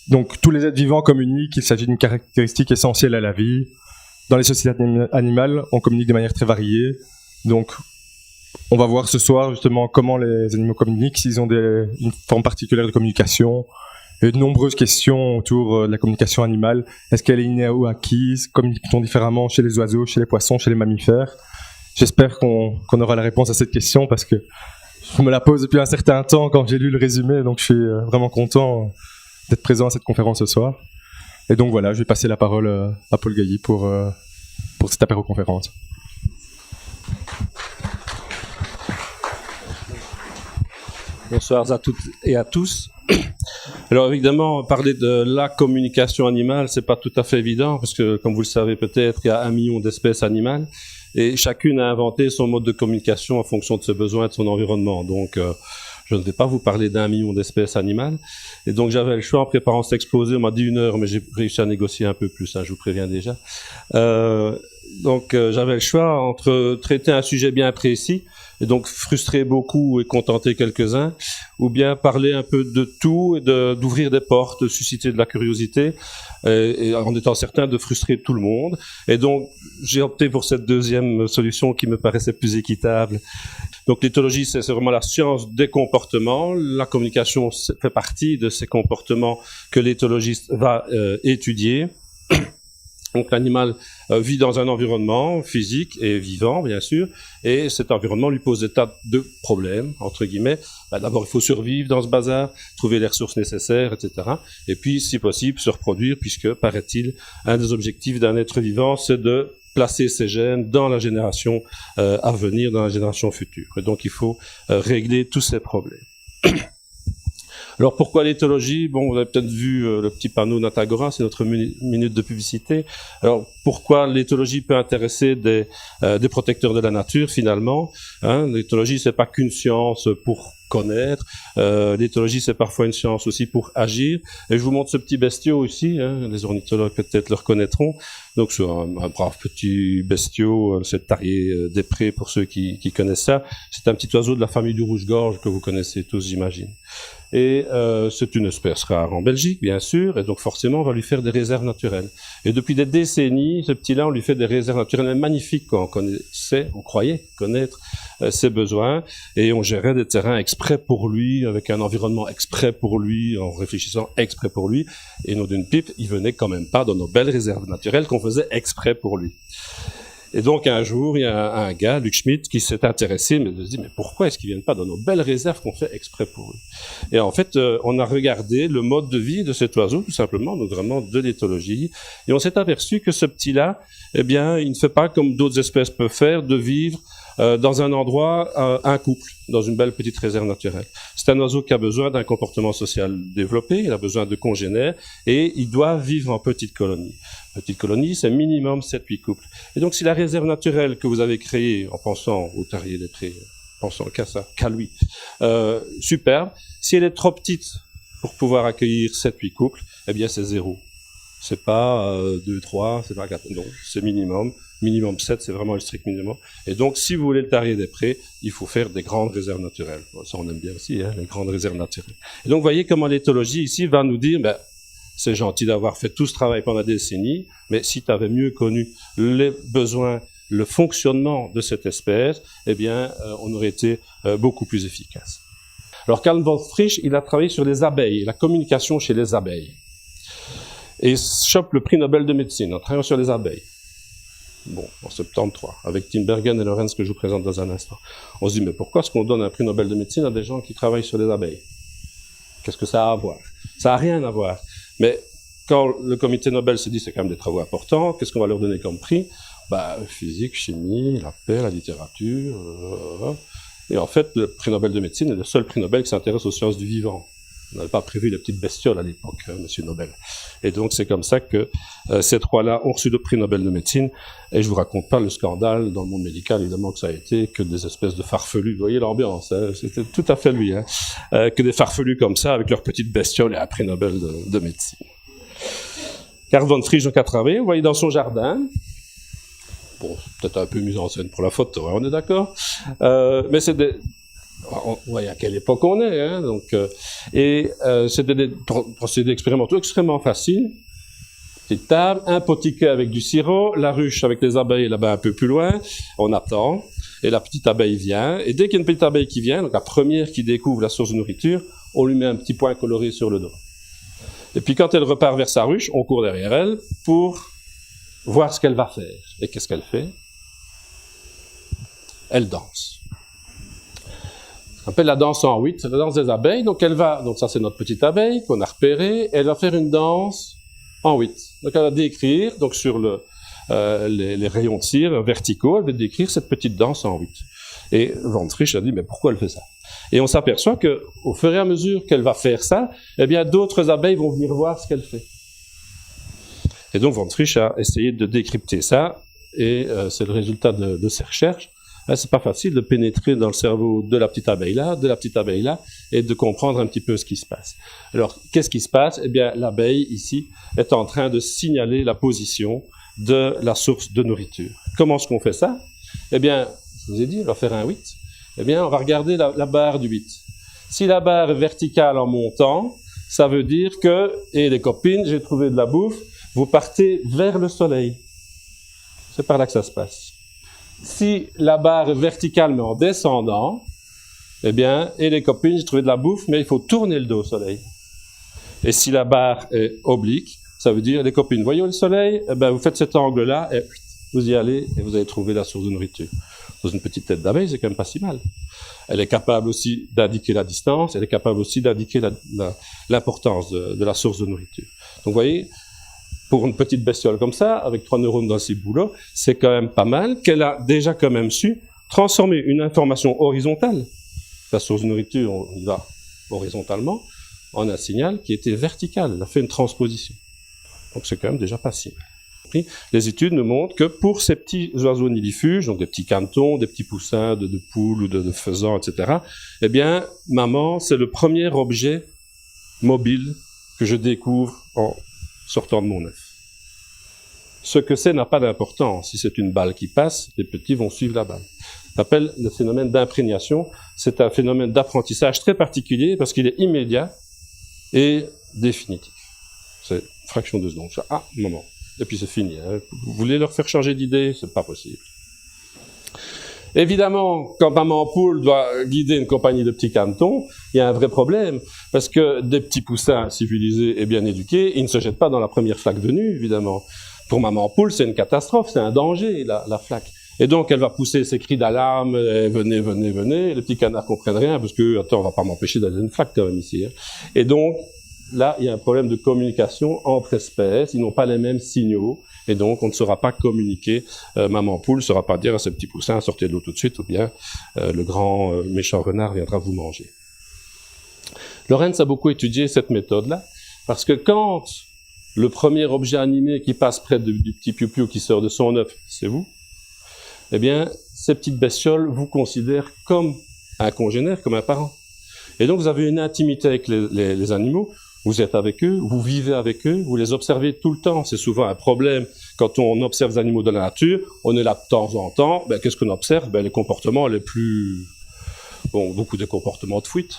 Donc tous les êtres vivants communiquent, il s'agit d'une caractéristique essentielle à la vie. Dans les sociétés animales, on communique de manière très variée. Donc on va voir ce soir justement comment les animaux communiquent, s'ils ont une forme particulière de communication. Il y a de nombreuses questions autour de la communication animale. Est-ce qu'elle est innée ou acquise? Communique-t-on différemment chez les oiseaux, chez les poissons, chez les mammifères? J'espère qu'on aura la réponse à cette question parce que je me la pose depuis un certain temps quand j'ai lu le résumé, donc je suis vraiment content d'être présent à cette conférence ce soir. Et donc voilà, je vais passer la parole à Paul Gailly pour cette apéro-conférence. Bonsoir à toutes et à tous. Alors évidemment, parler de la communication animale, c'est pas tout à fait évident parce que, comme vous le savez peut-être, il y a 1 million d'espèces animales et chacune a inventé son mode de communication en fonction de ses besoins et de son environnement. Donc, je ne vais pas vous parler d'1 million d'espèces animales. Et donc, j'avais le choix en préparant cet exposé. On m'a dit 1 heure, mais j'ai réussi à négocier un peu plus, hein, je vous préviens déjà. Donc, j'avais le choix entre traiter un sujet bien précis, et donc frustrer beaucoup et contenter quelques-uns, ou bien parler un peu de tout, et d'ouvrir des portes, de susciter de la curiosité, et en étant certain de frustrer tout le monde. Et donc, j'ai opté pour cette deuxième solution qui me paraissait plus équitable. Donc, l'éthologie, c'est vraiment la science des comportements. La communication fait partie de ces comportements que l'éthologiste va étudier. Donc l'animal vit dans un environnement physique et vivant, bien sûr, et cet environnement lui pose des tas de problèmes, entre guillemets. D'abord, il faut survivre dans ce bazar, trouver les ressources nécessaires, etc. Et puis, si possible, se reproduire, puisque, paraît-il, un des objectifs d'un être vivant, c'est de placer ses gènes dans la génération à venir, dans la génération future. Et donc, il faut régler tous ces problèmes. Alors pourquoi l'éthologie? Bon, vous avez peut-être vu le petit panneau Natagora, c'est notre minute de publicité. Alors pourquoi l'éthologie peut intéresser des protecteurs de la nature finalement, hein? L'éthologie, c'est pas qu'une science pour connaître, l'éthologie c'est parfois une science aussi pour agir. Et je vous montre ce petit bestiau ici, hein, les ornithologues peut-être le reconnaîtront. Donc c'est un brave petit bestiau, c'est le tarier des prés pour ceux qui connaissent ça. C'est un petit oiseau de la famille du rouge-gorge que vous connaissez tous, j'imagine. Et c'est une espèce rare en Belgique, bien sûr, et donc forcément on va lui faire des réserves naturelles. Et depuis des décennies, ce petit-là, on lui fait des réserves naturelles magnifiques, quoi. On croyait connaître ses besoins, et on gérait des terrains exprès pour lui, avec un environnement exprès pour lui, en réfléchissant exprès pour lui, et nous d'une pipe, il venait quand même pas dans nos belles réserves naturelles qu'on faisait exprès pour lui. Et donc un jour, il y a un gars, Luc Schmitt, qui s'est intéressé, mais se dit, mais pourquoi est-ce qu'ils viennent pas dans nos belles réserves qu'on fait exprès pour eux? Et en fait, on a regardé le mode de vie de cet oiseau, tout simplement, donc vraiment de l'éthologie, et on s'est aperçu que ce petit-là, eh bien, il ne fait pas comme d'autres espèces peuvent faire, de vivre dans un endroit, un couple, dans une belle petite réserve naturelle. C'est un oiseau qui a besoin d'un comportement social développé, il a besoin de congénères, et il doit vivre en petite colonie. Petite colonie, c'est minimum 7-8 couples. Et donc, si la réserve naturelle que vous avez créée, en pensant au tarier des prés, pensant qu'à lui, superbe, si elle est trop petite pour pouvoir accueillir 7-8 couples, eh bien, c'est 0. C'est pas 2, 3, c'est pas 4, non, c'est minimum. Minimum 7, c'est vraiment le strict minimum. Et donc, si vous voulez le tarier des prés, il faut faire des grandes réserves naturelles. Bon, ça, on aime bien aussi, hein, les grandes réserves naturelles. Et donc, vous voyez comment l'éthologie, ici, va nous dire, ben, c'est gentil d'avoir fait tout ce travail pendant des décennies, mais si tu avais mieux connu les besoins, le fonctionnement de cette espèce, eh bien, on aurait été beaucoup plus efficace. Alors, Karl von Frisch, il a travaillé sur les abeilles, la communication chez les abeilles. Et il chope le prix Nobel de médecine en travaillant sur les abeilles. Bon, en 73, avec Tim Bergen et Lorenz que je vous présente dans un instant. On se dit, mais pourquoi est-ce qu'on donne un prix Nobel de médecine à des gens qui travaillent sur les abeilles? Qu'est-ce que ça a à voir? Ça n'a rien à voir. Mais quand le comité Nobel se dit, c'est quand même des travaux importants, qu'est-ce qu'on va leur donner comme prix? Physique, chimie, la paix, la littérature. Et en fait, le prix Nobel de médecine est le seul prix Nobel qui s'intéresse aux sciences du vivant. On n'avait pas prévu les petites bestioles à l'époque, Monsieur Nobel. Et donc, c'est comme ça que ces trois-là ont reçu le prix Nobel de médecine. Et je vous raconte pas le scandale dans le monde médical, évidemment, que ça a été, que des espèces de farfelus. Vous voyez l'ambiance, hein, c'était tout à fait lui, hein, que des farfelus comme ça, avec leurs petites bestioles et un prix Nobel de médecine. Karl von Frisch, donc, a travaillé, vous voyez, dans son jardin. Bon, peut-être un peu mise en scène pour la photo, hein, on est d'accord. Mais c'est on voit à quelle époque on est, hein, donc, c'était des procédés expérimentaux extrêmement faciles. Petite table, un potiquet avec du sirop, la ruche avec les abeilles là-bas un peu plus loin, on attend, et la petite abeille vient, et dès qu'il y a une petite abeille qui vient, donc la première qui découvre la source de nourriture, on lui met un petit point coloré sur le dos. Et puis quand elle repart vers sa ruche, on court derrière elle pour voir ce qu'elle va faire. Et qu'est-ce qu'elle fait? Elle danse. On appelle la danse en 8, c'est la danse des abeilles. Donc ça c'est notre petite abeille qu'on a repérée, elle va faire une danse en 8. Donc elle va décrire, donc sur les rayons de cire verticaux, elle va décrire cette petite danse en 8. Et Von Frisch a dit, mais pourquoi elle fait ça? Et on s'aperçoit que, au fur et à mesure qu'elle va faire ça, eh bien d'autres abeilles vont venir voir ce qu'elle fait. Et donc Von Frisch a essayé de décrypter ça, et c'est le résultat de ses recherches. C'est pas facile de pénétrer dans le cerveau de la petite abeille là, et de comprendre un petit peu ce qui se passe. Alors, qu'est-ce qui se passe? Eh bien, l'abeille, ici, est en train de signaler la position de la source de nourriture. Comment est-ce qu'on fait ça? Eh bien, je vous ai dit, on va faire un 8. Eh bien, on va regarder la barre du 8. Si la barre est verticale en montant, ça veut dire que, et les copines, j'ai trouvé de la bouffe, vous partez vers le soleil. C'est par là que ça se passe. Si la barre est verticale mais en descendant, eh bien, et les copines, j'ai trouvé de la bouffe, mais il faut tourner le dos au soleil. Et si la barre est oblique, ça veut dire, les copines, voyez le soleil, eh bien, vous faites cet angle-là, et vous y allez, et vous allez trouver la source de nourriture. Dans une petite tête d'abeille, c'est quand même pas si mal. Elle est capable aussi d'indiquer la distance, elle est capable aussi d'indiquer l'importance de la source de nourriture. Donc, vous voyez, pour une petite bestiole comme ça, avec 3 neurones dans ces bouts-là, c'est quand même pas mal qu'elle a déjà quand même su transformer une information horizontale, la source de nourriture, on y va horizontalement, en un signal qui était vertical. Elle a fait une transposition. Donc c'est quand même déjà pas si mal. Les études nous montrent que pour ces petits oiseaux nidifuges, donc des petits canetons, des petits poussins de poules ou de faisans, etc., eh bien, maman, c'est le premier objet mobile que je découvre en sortant de mon œuf. Ce que c'est n'a pas d'importance. Si c'est une balle qui passe, les petits vont suivre la balle. On appelle le phénomène d'imprégnation. C'est un phénomène d'apprentissage très particulier parce qu'il est immédiat et définitif. C'est une fraction de seconde. Moment. Et puis c'est fini. Hein. Vous voulez leur faire changer d'idée? C'est pas possible. Évidemment, quand maman poule doit guider une compagnie de petits canetons, il y a un vrai problème, parce que des petits poussins civilisés et bien éduqués, ils ne se jettent pas dans la première flaque venue, évidemment. Pour maman poule, c'est une catastrophe, c'est un danger, la flaque. Et donc, elle va pousser ses cris d'alarme, venez, venez, venez, les petits canards comprennent rien, parce que, attends, on va pas m'empêcher d'aller une flaque quand même ici. Hein. Et donc, là, il y a un problème de communication entre espèces, ils n'ont pas les mêmes signaux, et donc on ne saura pas communiquer. Maman poule ne saura pas dire à ses petits poussins, sortez de l'eau tout de suite, ou bien le grand méchant renard viendra vous manger. Lorenz a beaucoup étudié cette méthode-là, parce que quand le premier objet animé qui passe près du petit piou-piou qui sort de son œuf, c'est vous, eh bien, ces petites bestioles vous considèrent comme un congénère, comme un parent. Et donc vous avez une intimité avec les animaux, vous êtes avec eux, vous vivez avec eux, vous les observez tout le temps. C'est souvent un problème quand on observe les animaux de la nature, on est là de temps en temps, qu'est-ce qu'on observe? Les comportements les plus... Bon, beaucoup de comportements de fuite,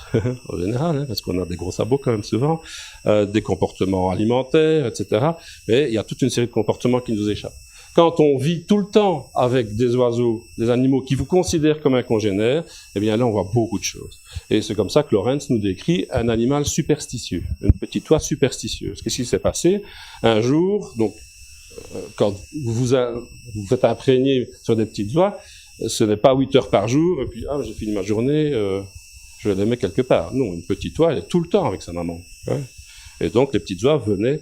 en général, hein, parce qu'on a des gros sabots quand même souvent, des comportements alimentaires, etc. Mais il y a toute une série de comportements qui nous échappent. Quand on vit tout le temps avec des oiseaux, des animaux qui vous considèrent comme un congénère, eh bien là, on voit beaucoup de choses. Et c'est comme ça que Lorenz nous décrit un animal superstitieux, une petite oie superstitieuse. Qu'est-ce qui s'est passé? Un jour, donc, quand vous faites imprégner sur des petites oies, ce n'est pas 8 heures par jour, et puis, j'ai fini ma journée, je les mets quelque part. Non, une petite oie, elle est tout le temps avec sa maman. Hein. Et donc, les petites oies venaient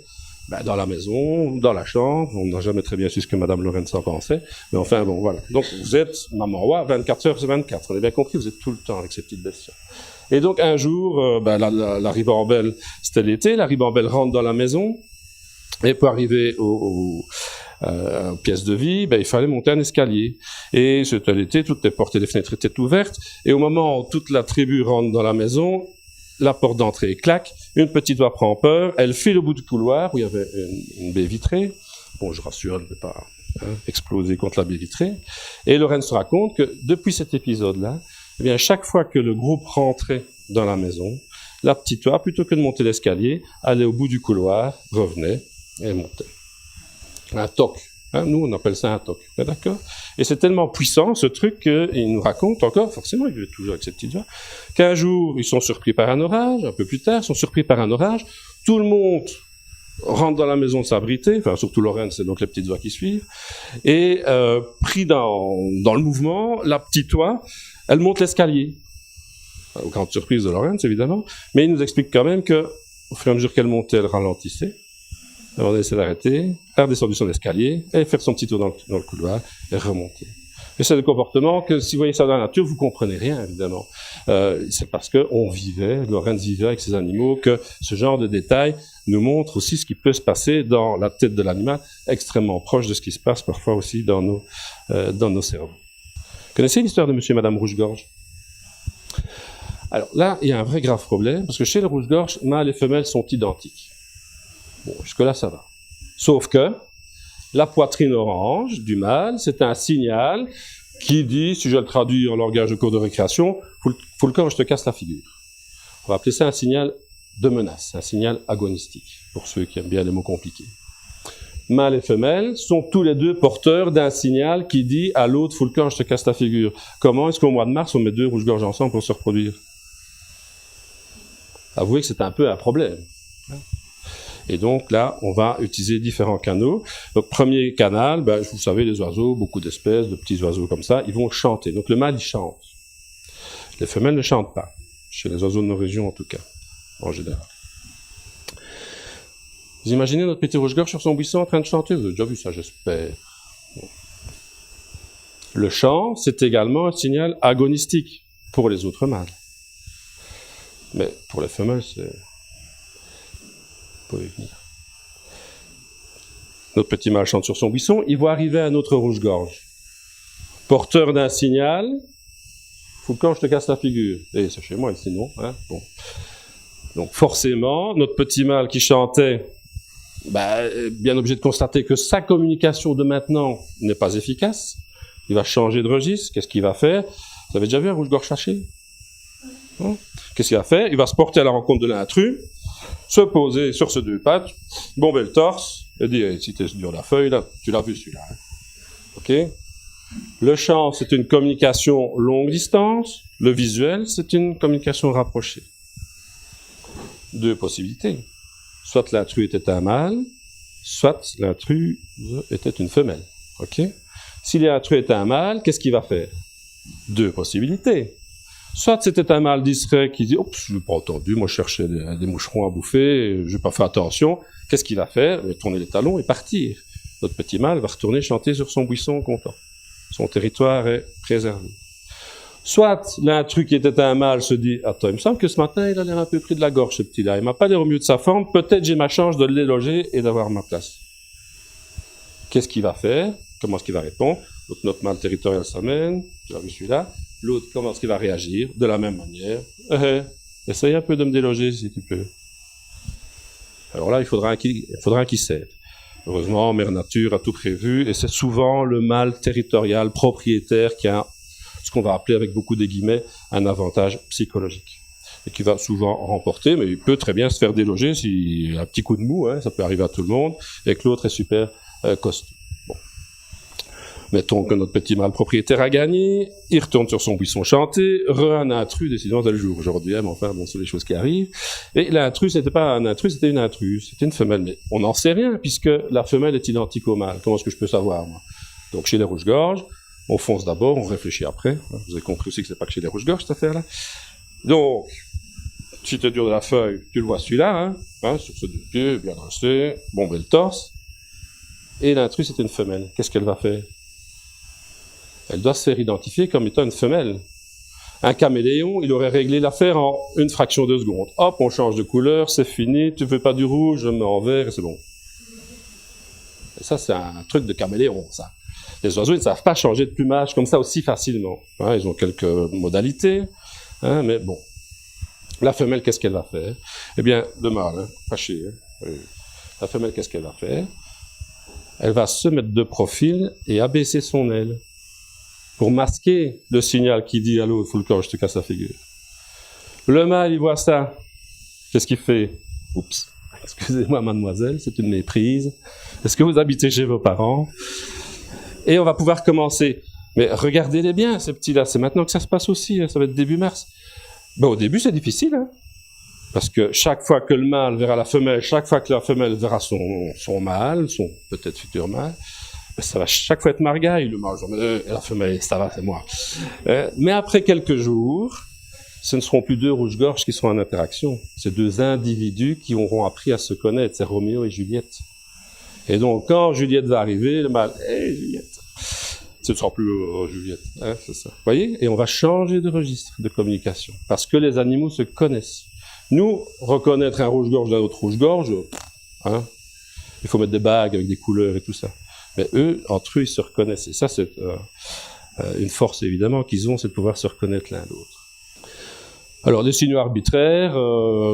dans la maison, dans la chambre, on n'a jamais très bien su ce que Madame Lorenz en pensait, mais enfin, bon, voilà. Donc, vous êtes maman oie, 24 heures sur 24, on a bien compris, vous êtes tout le temps avec ces petites bestioles. Et donc, un jour, la ribambelle, c'était l'été, la ribambelle rentre dans la maison, et pour arriver aux pièces de vie, il fallait monter un escalier. Et c'était l'été, toutes les portes et les fenêtres étaient ouvertes, et au moment où toute la tribu rentre dans la maison, la porte d'entrée claque, une petite oie prend peur, elle file au bout du couloir où il y avait une baie vitrée. Bon, je rassure, elle ne peut pas exploser contre la baie vitrée. Et Lorenz se raconte que depuis cet épisode-là, Eh bien, chaque fois que le groupe rentrait dans la maison, la petite oie, plutôt que de monter l'escalier, allait au bout du couloir, revenait et montait. Un toc. Hein, nous, on appelle ça un toc. D'accord ? Et c'est tellement puissant, ce truc, qu'il nous raconte encore, forcément, il vit toujours avec cette petite voix, qu'un jour, ils sont surpris par un orage, un peu plus tard, ils sont surpris par un orage, tout le monde rentre dans la maison de s'abriter, enfin, surtout Lorraine, c'est donc les petites oies qui suivent, et pris dans le mouvement, la petite oie, elle monte l'escalier. Aux grandes surprises de Lorraine, évidemment, mais il nous explique quand même que, au fur et à mesure qu'elle montait, elle ralentissait, avant d'essayer d'arrêter, elle redescendait son escalier, et faire son petit tour dans le couloir, et remonter. Et c'est le comportement que, si vous voyez ça dans la nature, vous comprenez rien, évidemment. C'est parce qu'on vivait, Lorraine vivait avec ces animaux, que ce genre de détails nous montre aussi ce qui peut se passer dans la tête de l'animal, extrêmement proche de ce qui se passe parfois aussi dans nos cerveaux. Connaissez l'histoire de monsieur et madame Rouge-Gorge? Alors là, il y a un vrai grave problème, parce que chez le rouge-gorge, mâles et femelles sont identiques. Bon, jusque-là, ça va. Sauf que la poitrine orange du mâle, c'est un signal qui dit, si je le traduis en langage de cours de récréation, faut le corps, je te casse la figure. On va appeler ça un signal de menace, un signal agonistique, pour ceux qui aiment bien les mots compliqués. Mâle et femelle sont tous les deux porteurs d'un signal qui dit à l'autre, faut le corps, je te casse la figure. Comment est-ce qu'au mois de mars, on met deux rouges-gorges ensemble pour se reproduire? Avouez que c'est un peu un problème. Et donc là, on va utiliser différents canaux. Donc premier canal, vous savez, les oiseaux, beaucoup d'espèces, de petits oiseaux comme ça, ils vont chanter. Donc le mâle, il chante. Les femelles ne chantent pas, chez les oiseaux de nos régions en tout cas, en général. Vous imaginez notre petit rouge-gorge sur son buisson en train de chanter? Vous avez déjà vu ça, j'espère. Bon. Le chant, c'est également un signal agonistique pour les autres mâles. Mais pour les femelles, c'est... Vous pouvez venir. Notre petit mâle chante sur son buisson, il voit arriver un autre rouge-gorge. Porteur d'un signal, faut que quand je te casse la figure. Et c'est chez moi ici, non, hein? Bon. Donc forcément, notre petit mâle qui chantait, bien obligé de constater que sa communication de maintenant n'est pas efficace. Il va changer de registre. Qu'est-ce qu'il va faire? Vous avez déjà vu un rouge-gorge fâché? Qu'est-ce qu'il va faire? Il va se porter à la rencontre de l'intrus, se poser sur ses deux pattes, bomber le torse, et dire, si t'es sur la feuille, là, tu l'as vu celui-là. Hein? Ok? Le chant, c'est une communication longue distance. Le visuel, c'est une communication rapprochée. Deux possibilités. Soit l'intrus était un mâle, soit l'intrus était une femelle. Ok? Si l'intrus était un mâle, qu'est-ce qu'il va faire? Deux possibilités. Soit c'était un mâle distrait qui dit « Oups, je n'ai pas entendu, moi je cherchais des moucherons à bouffer, je n'ai pas fait attention. » Qu'est-ce qu'il va faire? Il va tourner les talons et partir. Notre petit mâle va retourner chanter sur son buisson content. Son territoire est préservé. Soit l'intrus qui était un mâle se dit « Attends, il me semble que ce matin, il a l'air un peu pris de la gorge, ce petit-là. Il m'a pas l'air au mieux de sa forme. Peut-être j'ai ma chance de le déloger et d'avoir ma place. » Qu'est-ce qu'il va faire? Comment est-ce qu'il va répondre? Donc notre mâle territorial s'amène. Tu as vu celui-là? L'autre, comment est-ce qu'il va réagir? De la même manière. Essaye un peu de me déloger si tu peux. Alors là, il faudra un qui cède. Heureusement, Mère Nature a tout prévu, et c'est souvent le mâle territorial propriétaire qui a ce qu'on va appeler avec beaucoup de guillemets un avantage psychologique. Et qui va souvent remporter, mais il peut très bien se faire déloger s'il a un petit coup de mou, hein, ça peut arriver à tout le monde, et que l'autre est super costaud. Bon. Mettons que notre petit mâle propriétaire a gagné, il retourne sur son buisson chanté, un intrus, décidons c'est le jour aujourd'hui, hein, mais enfin, bon, c'est les choses qui arrivent. Et l'intrus, c'était pas un intrus, c'était une intruse, c'était une femelle. Mais on n'en sait rien, puisque la femelle est identique au mâle. Comment est-ce que je peux savoir, moi? Donc, chez les rouges-gorges, on fonce d'abord, on réfléchit après. Vous avez compris aussi que c'est pas que chez les rouges-gorges, cette affaire-là. Donc, si tu dur de la feuille, tu le vois celui-là, hein, sur ce deux pieds, bien dressé, bomber le torse. Et l'intrus, c'est une femelle. Qu'est-ce qu'elle va faire? Elle doit se faire identifier comme étant une femelle. Un caméléon, il aurait réglé l'affaire en une fraction de seconde. Hop, on change de couleur, c'est fini, tu veux pas du rouge, je me mets en vert et c'est bon. Et ça, c'est un truc de caméléon, ça. Les oiseaux, ils ne savent pas changer de plumage comme ça aussi facilement. Hein, ils ont quelques modalités, hein, mais bon. La femelle, qu'est-ce qu'elle va faire? Eh bien, le mâle, fâché. La femelle, qu'est-ce qu'elle va faire? Elle va se mettre de profil et abaisser son aile. pour masquer le signal qui dit à l'autre, faut le corps, je te casse la figure. Le mâle, il voit ça. Qu'est-ce qu'il fait? Oups, excusez-moi mademoiselle, c'est une méprise. Est-ce que vous habitez chez vos parents? Et on va pouvoir commencer. Mais regardez-les bien, ces petits-là, c'est maintenant que ça se passe aussi, hein, ça va être début mars. Ben, au début, c'est difficile, hein, parce que chaque fois que le mâle verra la femelle, chaque fois que la femelle verra son mâle, son peut-être futur mâle, ben, ça va chaque fois être margaille, le mâle, et la femelle, ça va, c'est moi. Mais après quelques jours, ce ne seront plus deux rouges-gorges qui seront en interaction. C'est deux individus qui auront appris à se connaître. C'est Roméo et Juliette. Et donc, quand Juliette va arriver, le mâle, hey, Juliette. Ce ne sera plus Juliette. Hein, c'est ça. Vous voyez? Et on va changer de registre de communication. Parce que les animaux se connaissent. Nous, reconnaître un rouge-gorge d'un autre rouge-gorge, hein, il faut mettre des bagues avec des couleurs et tout ça. Mais eux, entre eux, ils se reconnaissent. Et ça, c'est une force, évidemment, qu'ils ont, c'est de pouvoir se reconnaître l'un l'autre. Alors, des signaux arbitraires,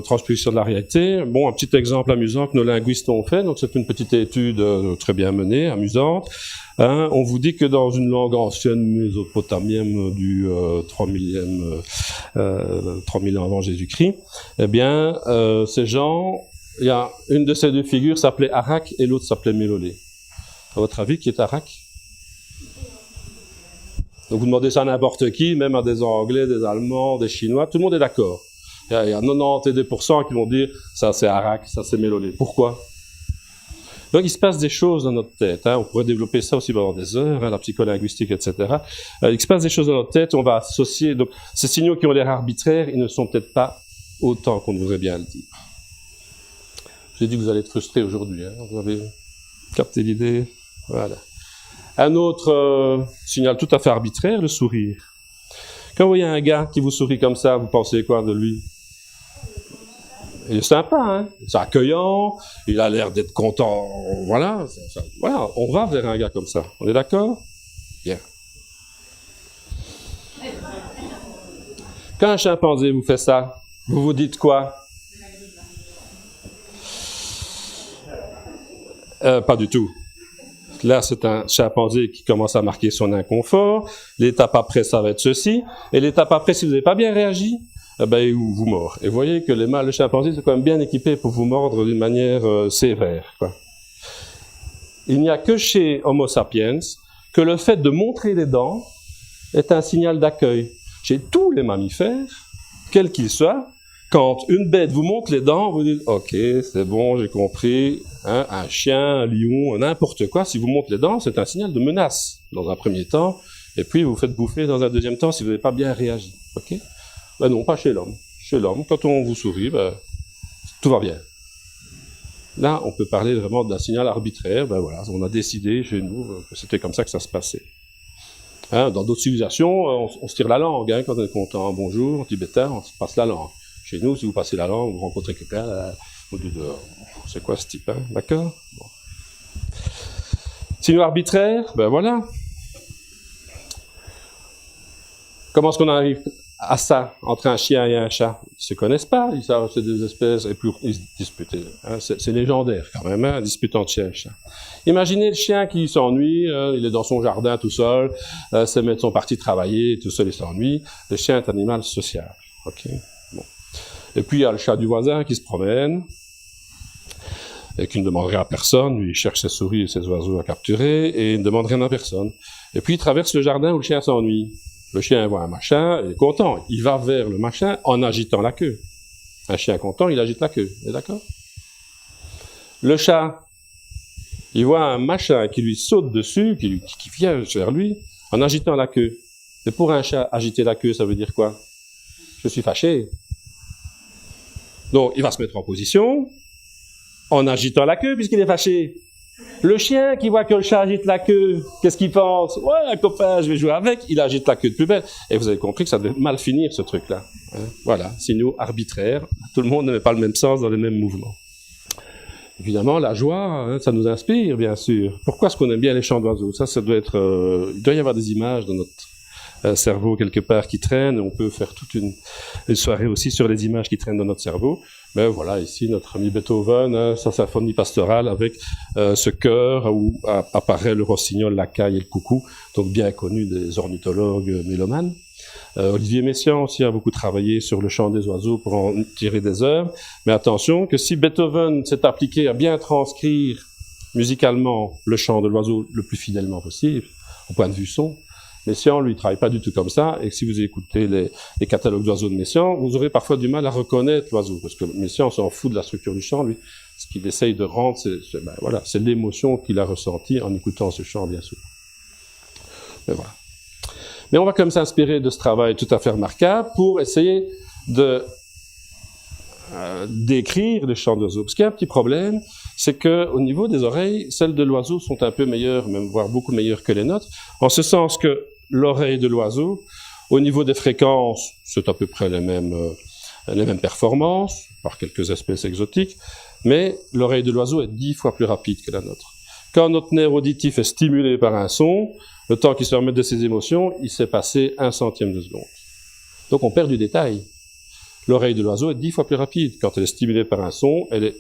transposition de la réalité. Bon, un petit exemple amusant que nos linguistes ont fait. Donc, c'est une petite étude très bien menée, amusante. Hein, on vous dit que dans une langue ancienne mésopotamienne du 3000 ans avant Jésus-Christ, eh bien, ces gens, il y a une de ces deux figures s'appelait Arak et l'autre s'appelait Mélolée. À votre avis, qui est Arak? Donc vous demandez ça à n'importe qui, même à des Anglais, des Allemands, des Chinois, tout le monde est d'accord. Il y a 92% qui vont dire ça c'est Arak, ça c'est Mélolée. Pourquoi? Donc il se passe des choses dans notre tête. Hein. On pourrait développer ça aussi pendant des heures, hein, la psycholinguistique, etc. Il se passe des choses dans notre tête, on va associer. Donc ces signaux qui ont l'air arbitraires, ils ne sont peut-être pas autant qu'on voudrait bien le dire. J'ai dit que vous allez être frustrés aujourd'hui. Hein. Vous avez capté l'idée? Voilà. Un autre signal tout à fait arbitraire, le sourire. Quand vous voyez un gars qui vous sourit comme ça, vous pensez quoi de lui? Il est sympa, hein? C'est accueillant, il a l'air d'être content. Voilà, voilà, on va vers un gars comme ça. On est d'accord? Bien. Quand un chimpanzé vous fait ça, vous vous dites quoi? Pas du tout. Là, c'est un chimpanzé qui commence à marquer son inconfort. L'étape après, ça va être ceci. Et l'étape après, si vous n'avez pas bien réagi, eh ben, il vous mord. Et vous voyez que les mâles de chimpanzés sont quand même bien équipés pour vous mordre d'une manière sévère, quoi. Il n'y a que chez Homo sapiens que le fait de montrer les dents est un signal d'accueil. Chez tous les mammifères, quels qu'ils soient, quand une bête vous montre les dents, vous dites « Ok, c'est bon, j'ai compris. Hein, un chien, un lion, n'importe quoi, si vous montre les dents, c'est un signal de menace dans un premier temps, et puis vous vous faites bouffer dans un deuxième temps si vous n'avez pas bien réagi. Ok? Ben non, pas chez l'homme. Chez l'homme, quand on vous sourit, ben, tout va bien. Là, on peut parler vraiment d'un signal arbitraire. Ben voilà, on a décidé chez nous que c'était comme ça que ça se passait. Hein, dans d'autres civilisations, on se tire la langue hein, quand on est content. Bonjour, en tibétain, on se passe la langue. Chez nous, si vous passez la langue, vous rencontrez quelqu'un, vous dites c'est quoi ce type, hein? D'accord? Bon. Signaux arbitraires, ben voilà. Comment est-ce qu'on arrive à ça entre un chien et un chat? Ils se connaissent pas, ils savent c'est des espèces, et puis ils se disputent. Hein, c'est légendaire quand même, hein, disputant de chien et chat. Imaginez le chien qui s'ennuie, il est dans son jardin tout seul, ses maîtres sont partis travailler, tout seul il s'ennuie. Le chien est un animal social. Ok. Bon. Et puis il y a le chat du voisin qui se promène, et qui ne demande rien à personne, lui il cherche ses souris et ses oiseaux à capturer, et il ne demande rien à personne. Et puis il traverse le jardin où le chien s'ennuie. Le chien voit un machin, il est content, il va vers le machin en agitant la queue. Un chien content, il agite la queue, vous êtes d'accord? Le chat, il voit un machin qui lui saute dessus, qui vient vers lui, en agitant la queue. Et pour un chat, agiter la queue, ça veut dire quoi? Je suis fâché. Donc il va se mettre en position, en agitant la queue, puisqu'il est fâché. Le chien qui voit que le chat agite la queue, qu'est-ce qu'il pense? Ouais, un copain, je vais jouer avec. Il agite la queue de plus belle. Et vous avez compris que ça devait mal finir, ce truc-là. Hein, voilà, signaux arbitraires. Tout le monde ne met pas le même sens dans les mêmes mouvements. Évidemment, la joie, hein, ça nous inspire, bien sûr. Pourquoi est-ce qu'on aime bien les chants d'oiseaux? Ça doit être... il doit y avoir des images dans notre cerveau quelque part qui traîne. On peut faire toute une soirée aussi sur les images qui traînent dans notre cerveau. Mais voilà, ici, notre ami Beethoven, sa symphonie pastorale avec ce chœur où apparaît le rossignol, la caille et le coucou, donc bien connu des ornithologues mélomanes. Olivier Messiaen aussi a beaucoup travaillé sur le chant des oiseaux pour en tirer des œuvres. Mais attention que si Beethoven s'est appliqué à bien transcrire musicalement le chant de l'oiseau le plus fidèlement possible, au point de vue son, Messiaen, lui, travaille pas du tout comme ça, et si vous écoutez les catalogues d'oiseaux de Messiaen, vous aurez parfois du mal à reconnaître l'oiseau, parce que Messiaen s'en fout de la structure du chant, lui. Ce qu'il essaye de rendre, c'est l'émotion qu'il a ressentie en écoutant ce chant, bien sûr. Mais voilà. Mais on va quand même s'inspirer de ce travail tout à fait remarquable pour essayer de d'écrire les chants d'oiseaux. Parce qu'il y a un petit problème, c'est que au niveau des oreilles, celles de l'oiseau sont un peu meilleures, même voire beaucoup meilleures que les nôtres, en ce sens que l'oreille de l'oiseau, au niveau des fréquences, c'est à peu près les mêmes performances, par quelques espèces exotiques, mais l'oreille de l'oiseau est 10 fois plus rapide que la nôtre. Quand notre nerf auditif est stimulé par un son, le temps qu'il se remette de ses émotions, il s'est passé 1/100 de seconde. Donc on perd du détail. L'oreille de l'oiseau est 10 fois plus rapide. Quand elle est stimulée par un son, elle est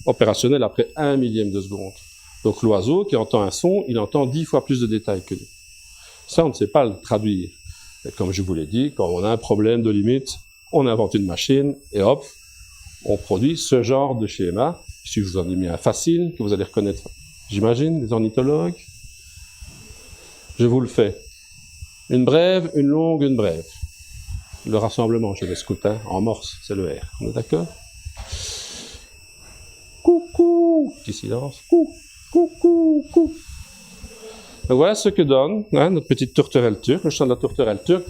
opérationnelle après 1/1000 de seconde. Donc l'oiseau qui entend un son, il entend 10 fois plus de détails que nous. Ça, on ne sait pas le traduire. Et comme je vous l'ai dit, quand on a un problème de limite, on invente une machine et hop, on produit ce genre de schéma. Si je vous en ai mis un facile, que vous allez reconnaître, j'imagine, les ornithologues. Je vous le fais. Une brève, une longue, une brève. Le rassemblement chez les scouts, en morse, c'est le R. On est d'accord? Coucou! Petit silence. Coucou! Donc voilà ce que donne notre petite tourterelle turque, le chant de la tourterelle turque,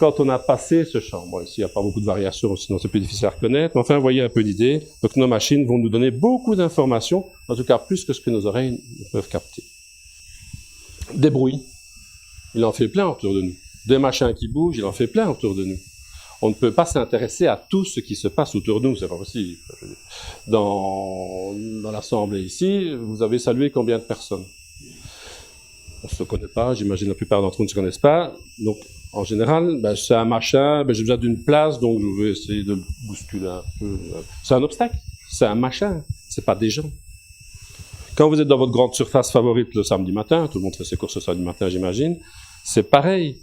quand on a passé ce chant. Bon, ici, il n'y a pas beaucoup de variations, sinon c'est plus difficile à reconnaître. Mais enfin, vous voyez un peu l'idée. Donc nos machines vont nous donner beaucoup d'informations, en tout cas plus que ce que nos oreilles ne peuvent capter. Des bruits. Il en fait plein autour de nous. Des machins qui bougent, il en fait plein autour de nous. On ne peut pas s'intéresser à tout ce qui se passe autour de nous, c'est pas possible. Dans l'assemblée ici, vous avez salué combien de personnes? On ne se connaît pas, j'imagine la plupart d'entre nous ne se connaissent pas. Donc, en général, c'est un machin, j'ai besoin d'une place, donc je vais essayer de le bousculer un peu. C'est un obstacle, c'est un machin, c'est pas des gens. Quand vous êtes dans votre grande surface favorite le samedi matin, tout le monde fait ses courses le samedi matin, j'imagine, c'est pareil.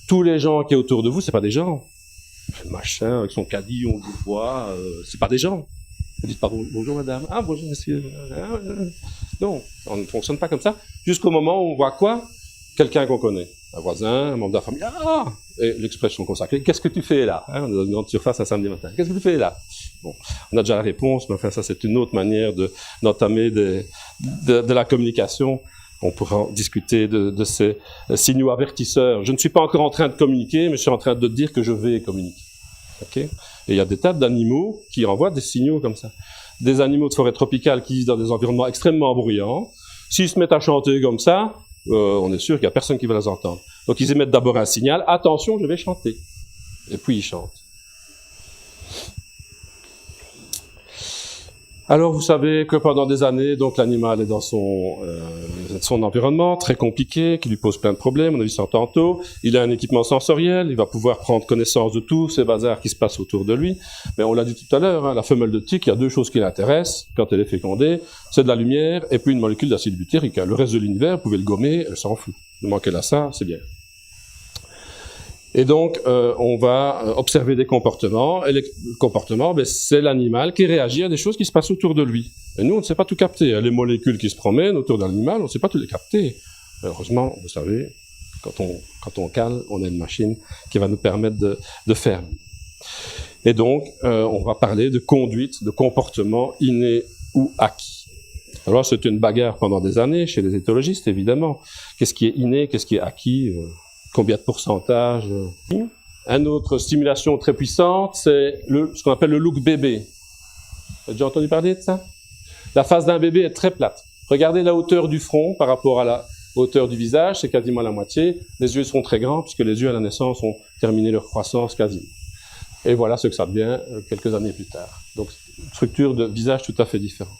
Tous les gens qui sont autour de vous, c'est pas des gens. Le machin, avec son caddie, on vous voit, c'est pas des gens. Vous dites pas bonjour madame, ah bonjour monsieur. Non, on ne fonctionne pas comme ça. Jusqu'au moment où on voit quoi? Quelqu'un qu'on connaît. Un voisin, un membre de la famille. Ah! Et l'expression consacrée, qu'est-ce que tu fais là? On est dans une grande surface un samedi matin. Qu'est-ce que tu fais là? Bon, on a déjà la réponse, mais enfin ça c'est une autre manière d'entamer de la communication. On pourra discuter de ces signaux avertisseurs. Je ne suis pas encore en train de communiquer, mais je suis en train de dire que je vais communiquer. Okay? Et il y a des tas d'animaux qui envoient des signaux comme ça. Des animaux de forêt tropicale qui vivent dans des environnements extrêmement bruyants. S'ils se mettent à chanter comme ça, on est sûr qu'il n'y a personne qui va les entendre. Donc ils émettent d'abord un signal, attention, je vais chanter. Et puis ils chantent. Alors vous savez que pendant des années, donc l'animal est dans son environnement très compliqué, qui lui pose plein de problèmes, on a vu ça tantôt. Il a un équipement sensoriel, il va pouvoir prendre connaissance de tous ces bazars qui se passent autour de lui. Mais on l'a dit tout à l'heure, la femelle de tique, il y a deux choses qui l'intéressent quand elle est fécondée, c'est de la lumière et puis une molécule d'acide butyrique. Le reste de l'univers, vous pouvez le gommer, elle s'en fout. Ne manquez là ça, c'est bien. Et donc, on va observer des comportements, et les comportements, c'est l'animal qui réagit à des choses qui se passent autour de lui. Et nous, on ne sait pas tout capter. Les molécules qui se promènent autour d'un animal, on ne sait pas tout les capter. Heureusement, vous savez, quand on cale, on a une machine qui va nous permettre de faire. Et donc, on va parler de conduite, de comportement inné ou acquis. Alors, c'est une bagarre pendant des années chez les éthologistes, évidemment. Qu'est-ce qui est inné, qu'est-ce qui est acquis? Combien de pourcentage? Une autre stimulation très puissante, c'est ce qu'on appelle le look bébé. Vous avez déjà entendu parler de ça? La face d'un bébé est très plate. Regardez la hauteur du front par rapport à la hauteur du visage, c'est quasiment la moitié. Les yeux seront très grands, puisque les yeux à la naissance ont terminé leur croissance quasiment. Et voilà ce que ça devient quelques années plus tard. Donc, une structure de visage tout à fait différente.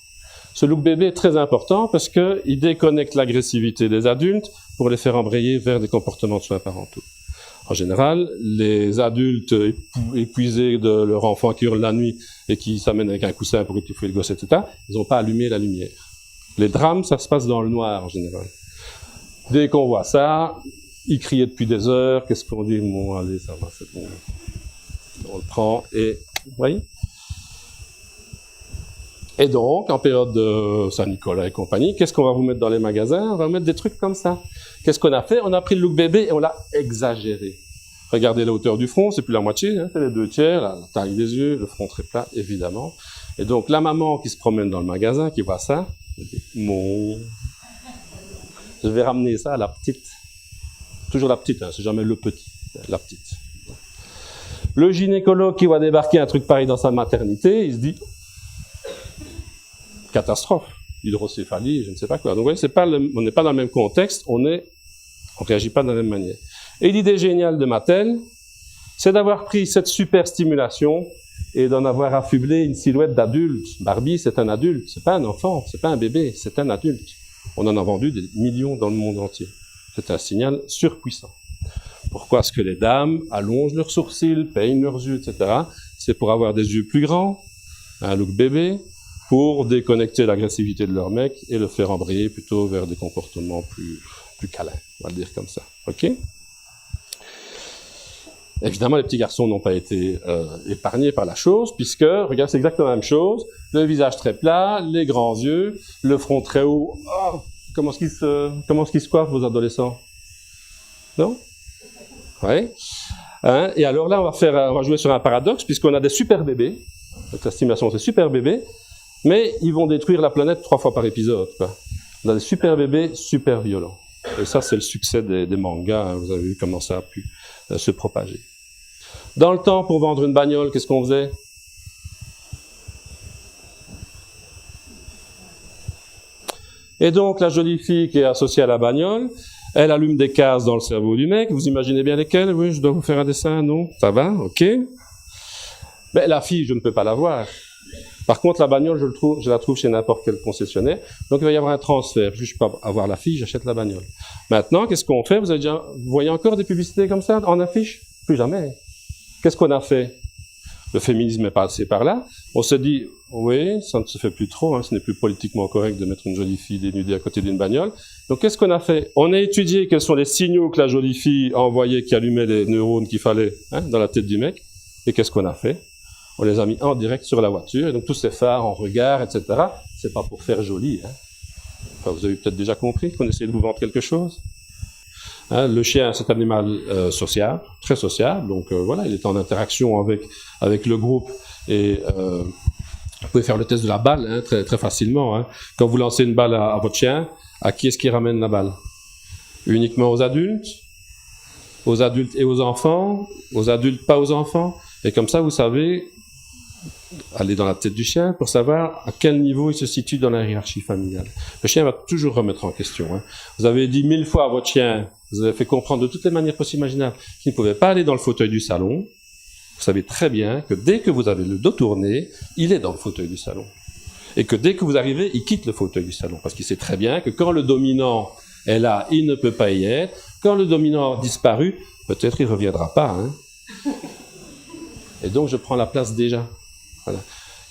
Ce look bébé est très important parce qu'il déconnecte l'agressivité des adultes pour les faire embrayer vers des comportements de soins parentaux. En général, les adultes épuisés de leur enfant qui hurle la nuit et qui s'amènent avec un coussin pour étouffer le gosse, etc., ils n'ont pas allumé la lumière. Les drames, ça se passe dans le noir, en général. Dès qu'on voit ça, ils criaient depuis des heures, qu'est-ce qu'on dit? Bon, allez, ça va, c'est bon. On le prend et... Vous voyez? Et donc, en période de Saint-Nicolas et compagnie, qu'est-ce qu'on va vous mettre dans les magasins? On va vous mettre des trucs comme ça. Qu'est-ce qu'on a fait? On a pris le look bébé et on l'a exagéré. Regardez la hauteur du front, c'est plus la moitié, hein, c'est les 2/3, la taille des yeux, le front très plat, évidemment. Et donc, la maman qui se promène dans le magasin, qui voit ça, elle dit, je vais ramener ça à la petite. Toujours la petite, hein, c'est jamais le petit, la petite. Le gynécologue qui va débarquer un truc pareil dans sa maternité, il se dit, catastrophe, hydrocéphalie, je ne sais pas quoi. Donc, vous voyez, on n'est pas dans le même contexte, on réagit pas de la même manière. Et l'idée géniale de Mattel, c'est d'avoir pris cette super stimulation et d'en avoir affublé une silhouette d'adulte. Barbie, c'est un adulte, c'est pas un enfant, c'est pas un bébé, c'est un adulte. On en a vendu des millions dans le monde entier. C'est un signal surpuissant. Pourquoi est-ce que les dames allongent leurs sourcils, peignent leurs yeux, etc. C'est pour avoir des yeux plus grands, un look bébé, pour déconnecter l'agressivité de leur mec et le faire embrayer plutôt vers des comportements plus câlins, on va le dire comme ça. Ok? Évidemment, les petits garçons n'ont pas été épargnés par la chose, puisque, regarde, c'est exactement la même chose. Le visage très plat, les grands yeux, le front très haut. Oh, comment est-ce qu'ils se coiffent, vos adolescents? Non? Ouais. Hein? Et alors là, on va jouer sur un paradoxe, puisqu'on a des super bébés. Donc la stimulation, c'est super bébés. Mais ils vont détruire la planète 3 fois par épisode, quoi. On a des super bébés super violents. Et ça, c'est le succès des mangas. Hein. Vous avez vu comment ça a pu se propager. Dans le temps, pour vendre une bagnole, qu'est-ce qu'on faisait? Et donc, la jolie fille qui est associée à la bagnole, elle allume des cases dans le cerveau du mec. Vous imaginez bien lesquelles? Oui, je dois vous faire un dessin, non? Ça va? Ok. Mais la fille, je ne peux pas la voir. Par contre, la bagnole, je la trouve chez n'importe quel concessionnaire. Donc, il va y avoir un transfert. Je ne peux pas avoir la fille, j'achète la bagnole. Maintenant, qu'est-ce qu'on fait? Vous voyez encore des publicités comme ça en affiche? Plus jamais. Qu'est-ce qu'on a fait? Le féminisme est passé par là. On se dit, oui, ça ne se fait plus trop, hein, ce n'est plus politiquement correct de mettre une jolie fille dénudée à côté d'une bagnole. Donc, qu'est-ce qu'on a fait? On a étudié quels sont les signaux que la jolie fille a envoyés qui allumaient les neurones qu'il fallait dans la tête du mec. Et qu'est-ce qu'on a fait? On les a mis en direct sur la voiture, et donc tous ces phares en regard, etc., c'est pas pour faire joli. Hein. Enfin, vous avez peut-être déjà compris qu'on essayait de vous vendre quelque chose. Hein, le chien, c'est un animal social, très social, donc voilà, il est en interaction avec le groupe, et vous pouvez faire le test de la balle hein, très, très facilement. Hein. Quand vous lancez une balle à votre chien, à qui est-ce qui ramène la balle? Uniquement aux adultes et aux enfants, aux adultes, pas aux enfants, et comme ça, vous savez aller dans la tête du chien pour savoir à quel niveau il se situe dans la hiérarchie familiale. Le chien va toujours remettre en question. Hein. Vous avez dit 1000 fois à votre chien, vous avez fait comprendre de toutes les manières possibles imaginables qu'il ne pouvait pas aller dans le fauteuil du salon. Vous savez très bien que dès que vous avez le dos tourné, il est dans le fauteuil du salon. Et que dès que vous arrivez, il quitte le fauteuil du salon. Parce qu'il sait très bien que quand le dominant est là, il ne peut pas y être. Quand le dominant a disparu, peut-être il ne reviendra pas. Hein. Et donc, je prends la place déjà. Voilà.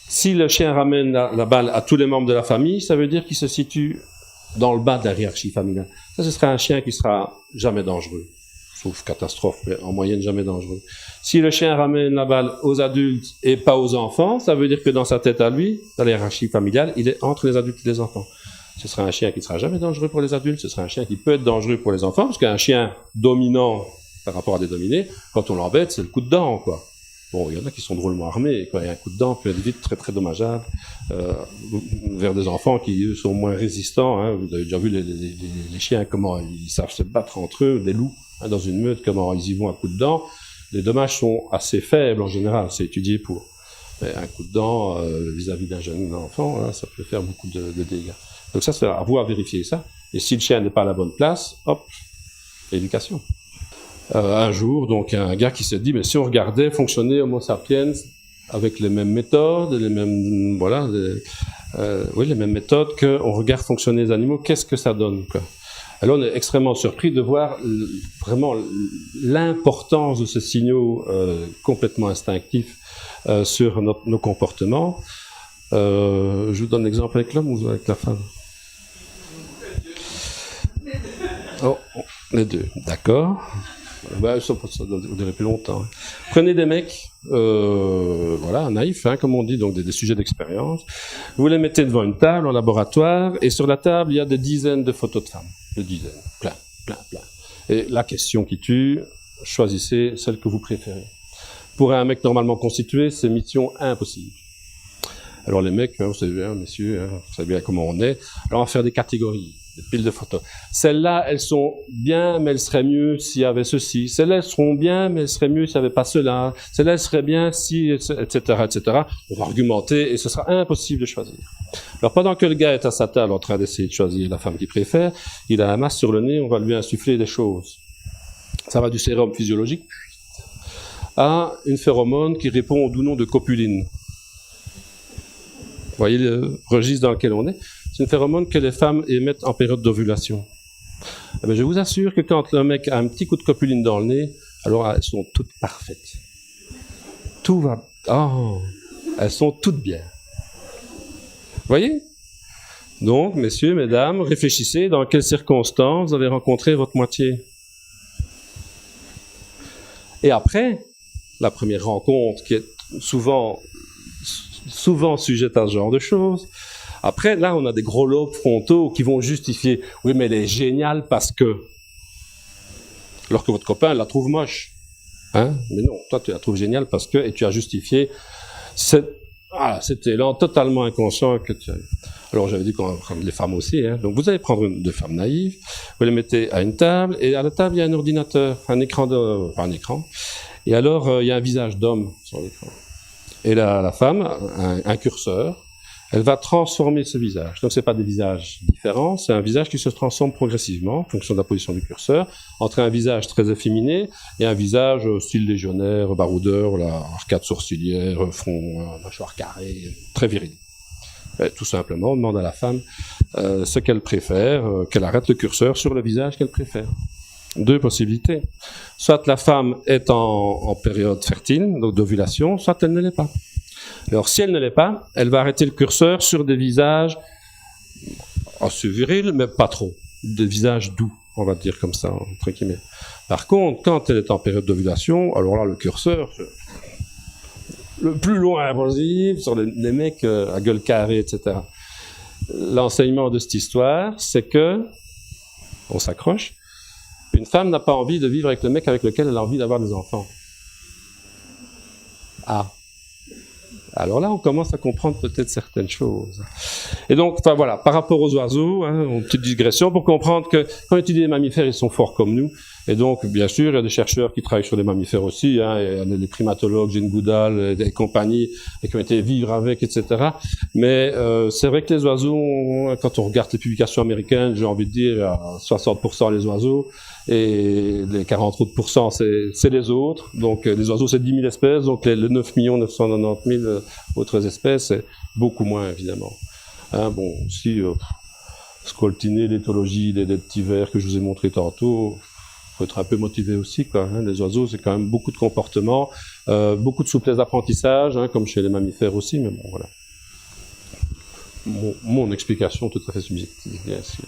Si le chien ramène la balle à tous les membres de la famille, ça veut dire qu'il se situe dans le bas de la hiérarchie familiale. Ça, ce sera un chien qui sera jamais dangereux. Sauf catastrophe, mais en moyenne jamais dangereux. Si le chien ramène la balle aux adultes et pas aux enfants, ça veut dire que dans sa tête à lui, dans la hiérarchie familiale, il est entre les adultes et les enfants. Ce sera un chien qui ne sera jamais dangereux pour les adultes, ce sera un chien qui peut être dangereux pour les enfants, parce qu'un chien dominant par rapport à des dominés, quand on l'embête, c'est le coup de dent, quoi. Bon, il y en a qui sont drôlement armés, quoi. Et un coup de dent peut être vite très très dommageable vers des enfants qui eux, sont moins résistants. Hein. Vous avez déjà vu les chiens, comment ils savent se battre entre eux, des loups, hein, dans une meute, comment ils y vont à coup de dent. Les dommages sont assez faibles en général, c'est étudié pour. Mais un coup de dent vis-à-vis d'un jeune enfant, hein, ça peut faire beaucoup de dégâts. Donc ça, c'est à vous à vérifier ça. Et si le chien n'est pas à la bonne place, hop, éducation. Un jour, donc, un gars qui s'est dit, mais si on regardait fonctionner Homo sapiens avec les mêmes méthodes, les mêmes, voilà, les mêmes méthodes qu'on regarde fonctionner les animaux, qu'est-ce que ça donne, quoi? Alors on est extrêmement surpris de voir vraiment l'importance de ces signaux complètement instinctifs sur nos comportements. Je vous donne l'exemple avec l'homme ou avec la femme? Oh, les deux, d'accord. Ben, ça durer plus longtemps. Prenez des mecs, voilà, naïfs, hein, comme on dit, donc des sujets d'expérience. Vous les mettez devant une table en laboratoire, et sur la table, il y a des dizaines de photos de femmes. Des dizaines, plein. Et la question qui tue, choisissez celle que vous préférez. Pour un mec normalement constitué, c'est mission impossible. Alors les mecs, vous savez bien, messieurs, vous savez bien comment on est. Alors on va faire des catégories, des piles de photos. Celles-là, elles sont bien, mais elles seraient mieux s'il y avait ceci. Celles-là, elles seront bien, mais elles seraient mieux s'il n'y avait pas cela. Celles-là, elles seraient bien si, etc., etc. On va argumenter et ce sera impossible de choisir. Alors pendant que le gars est à sa table en train d'essayer de choisir la femme qu'il préfère, il a un masque sur le nez, on va lui insuffler des choses. Ça va du sérum physiologique à une phéromone qui répond au doux nom de copuline. Vous voyez le registre dans lequel on est? C'est une phéromone que les femmes émettent en période d'ovulation. Eh bien, je vous assure que quand le mec a un petit coup de copuline dans le nez, alors elles sont toutes parfaites. Tout va... Oh, elles sont toutes bien. Vous voyez? Donc, messieurs, mesdames, réfléchissez dans quelles circonstances vous avez rencontré votre moitié. Et après, la première rencontre qui est souvent sujette à ce genre de choses. Après, là, on a des gros lobes frontaux qui vont justifier. Oui, mais elle est géniale parce que... Alors que votre copain la trouve moche. Hein? Mais non, toi, tu la trouves géniale parce que... Et tu as justifié cet élan totalement inconscient que tu as eu. Alors, j'avais dit qu'on va prendre les femmes aussi. Hein? Donc, vous allez prendre deux femmes naïves, vous les mettez à une table, et à la table, il y a un ordinateur, un écran. Et alors, il y a un visage d'homme sur l'écran. Et la femme, un curseur, elle va transformer ce visage. Donc, ce n'est pas des visages différents, c'est un visage qui se transforme progressivement, en fonction de la position du curseur, entre un visage très efféminé et un visage style légionnaire, baroudeur, arcade sourcilière, front, mâchoire carrée, très viril. Et tout simplement, on demande à la femme ce qu'elle préfère, qu'elle arrête le curseur sur le visage qu'elle préfère. Deux possibilités. Soit la femme est en période fertile, donc d'ovulation, soit elle ne l'est pas. Alors, si elle ne l'est pas, elle va arrêter le curseur sur des visages assez virils, mais pas trop. Des visages doux, on va dire comme ça, entre guillemets. Par contre, quand elle est en période d'ovulation, alors là, le curseur, le plus loin possible, sur les mecs à gueule carrée, etc. L'enseignement de cette histoire, c'est que, on s'accroche, une femme n'a pas envie de vivre avec le mec avec lequel elle a envie d'avoir des enfants. Ah. Alors là, on commence à comprendre peut-être certaines choses. Et donc, enfin voilà, par rapport aux oiseaux, une petite digression pour comprendre que quand on étudie les mammifères, ils sont forts comme nous. Et donc, bien sûr, il y a des chercheurs qui travaillent sur les mammifères aussi, il y a les primatologues, Jane Goodall et compagnie, et qui ont été vivre avec, etc. Mais c'est vrai que les oiseaux, quand on regarde les publications américaines, j'ai envie de dire, à 60% les oiseaux, et les 40 autres % c'est les autres. Donc les oiseaux, c'est 10 000 espèces, donc les 9 990 000 autres espèces, c'est beaucoup moins, évidemment. Bon, si scoltiner l'éthologie des petits vers que je vous ai montré tantôt, faut être un peu motivé aussi, quoi. Les oiseaux, c'est quand même beaucoup de comportements, beaucoup de souplesse d'apprentissage, comme chez les mammifères aussi, mais bon, voilà. Mon explication tout à fait subjective, bien sûr.